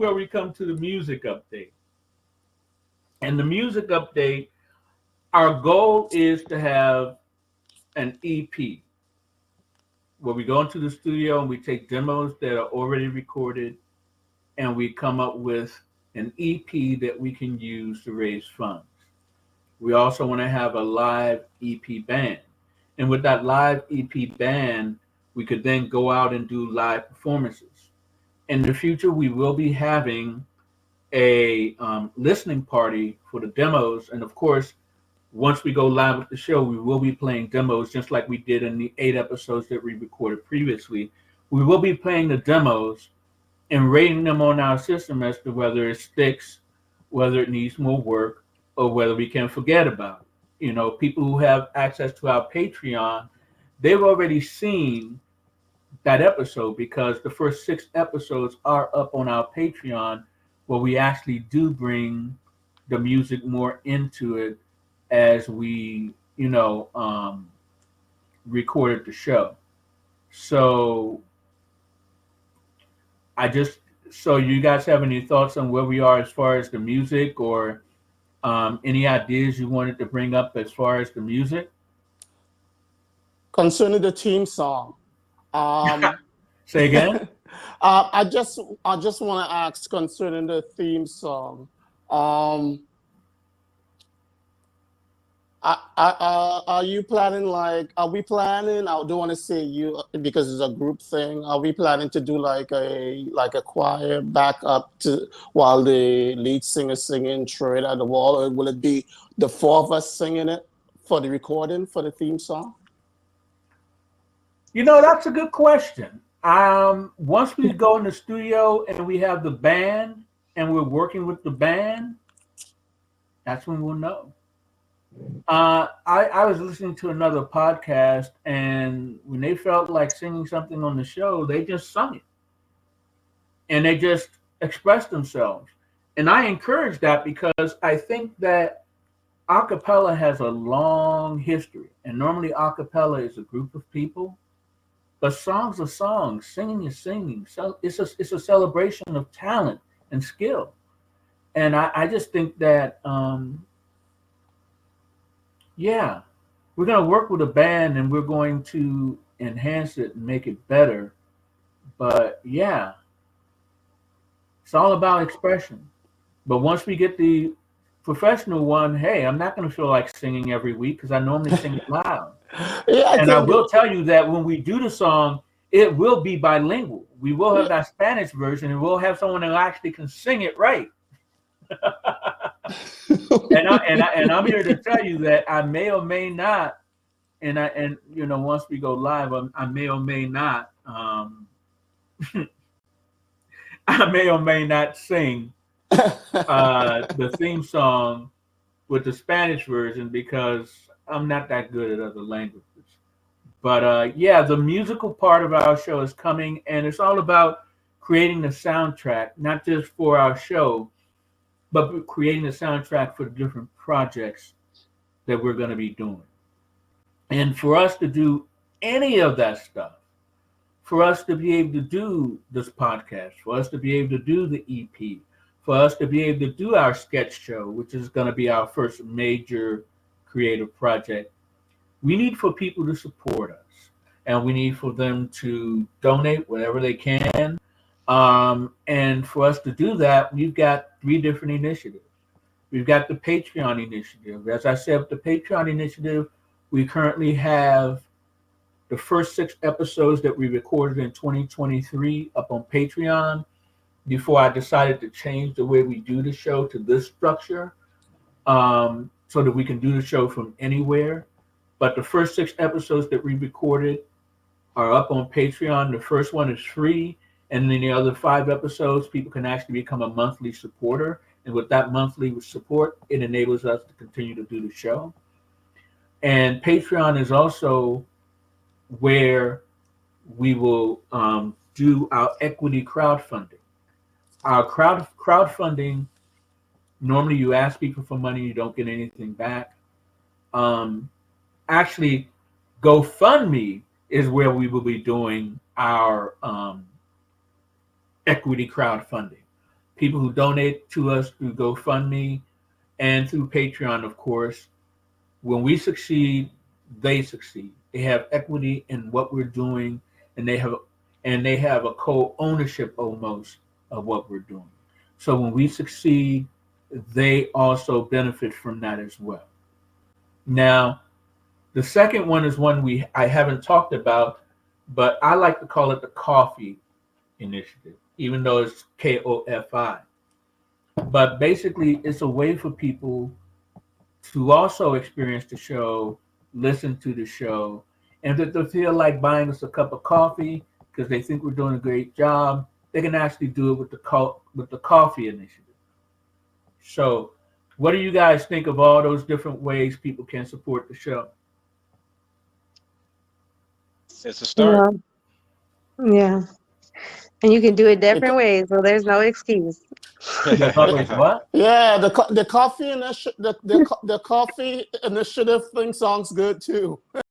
where we come to the music update. And the music update, our goal is to have an EP where we go into the studio and we take demos that are already recorded and we come up with an EP that we can use to raise funds. We also want to have a live EP band. And with that live EP band, we could then go out and do live performances. In the future, we will be having a listening party for the demos. And of course, once we go live with the show, we will be playing demos just like we did in the 8 episodes that we recorded previously. We will be playing the demos and rating them on our system as to whether it sticks, whether it needs more work, or whether we can forget about it. You know, people who have access to our Patreon, they've already seen that episode because the first 6 episodes are up on our Patreon where we actually do bring the music more into it as we, recorded the show. So so you guys have any thoughts on where we are as far as the music or any ideas you wanted to bring up as far as the music? Concerning the theme song, Say again? I just want to ask concerning the theme song. Are you planning are we planning? I don't want to say you because it's a group thing. Are we planning to do like a choir backup to while the lead singer singing "Throw It at the Wall," or will it be the 4 of us singing it for the recording for the theme song? That's a good question. Once we go in the studio and we have the band and we're working with the band, that's when we'll know. I was listening to another podcast, and when they felt like singing something on the show, they just sung it. And they just expressed themselves. And I encourage that because I think that a cappella has a long history. And normally a cappella is a group of people. But songs are songs, singing is singing. So it's a celebration of talent and skill. And I just think that, we're going to work with a band and we're going to enhance it and make it better. But yeah, it's all about expression. But once we get the professional one, hey, I'm not going to feel like singing every week because I normally sing it loud. Yeah, And I will tell you that when we do the song, it will be bilingual. We will have that Spanish version, and we'll have someone who actually can sing it right. and I'm here to tell you that I may or may not, once we go live, I may or may not, I may or may not sing the theme song with the Spanish version because I'm not that good at other languages. But the musical part of our show is coming, and it's all about creating the soundtrack, not just for our show, but creating the soundtrack for the different projects that we're going to be doing. And for us to do any of that stuff, for us to be able to do this podcast, for us to be able to do the EP, for us to be able to do our sketch show, which is going to be our first major creative project, we need for people to support us. And we need for them to donate whatever they can. And for us to do that, we've got 3 different initiatives. We've got the Patreon initiative. As I said, with the Patreon initiative, we currently have the first 6 episodes that we recorded in 2023 up on Patreon before I decided to change the way we do the show to this structure so that we can do the show from anywhere. But the first 6 episodes that we recorded are up on Patreon. The first one is free. And then the other 5 episodes, people can actually become a monthly supporter. And with that monthly support, it enables us to continue to do the show. And Patreon is also where we will do our equity crowdfunding. Our crowdfunding, normally you ask people for money, you don't get anything back. Actually, GoFundMe is where we will be doing our equity crowdfunding. people who donate to us through GoFundMe and through Patreon, of course. When we succeed, they succeed. They have equity in what we're doing, and they have a co-ownership almost of what we're doing. So when we succeed, they also benefit from that as well. Now, the second one is one we I haven't talked about, but I like to call it the Coffee Initiative, even though it's KOFI. But basically, it's a way for people to also experience the show, listen to the show, and if they feel like buying us a cup of coffee because they think we're doing a great job, they can actually do it with the Coffee Initiative. So, what do you guys think of all those different ways people can support the show? It's a start. Yeah, yeah. And you can do it The different ways, so there's no excuse. There's always what? Yeah, the coffee initiative, the coffee initiative thing sounds good too.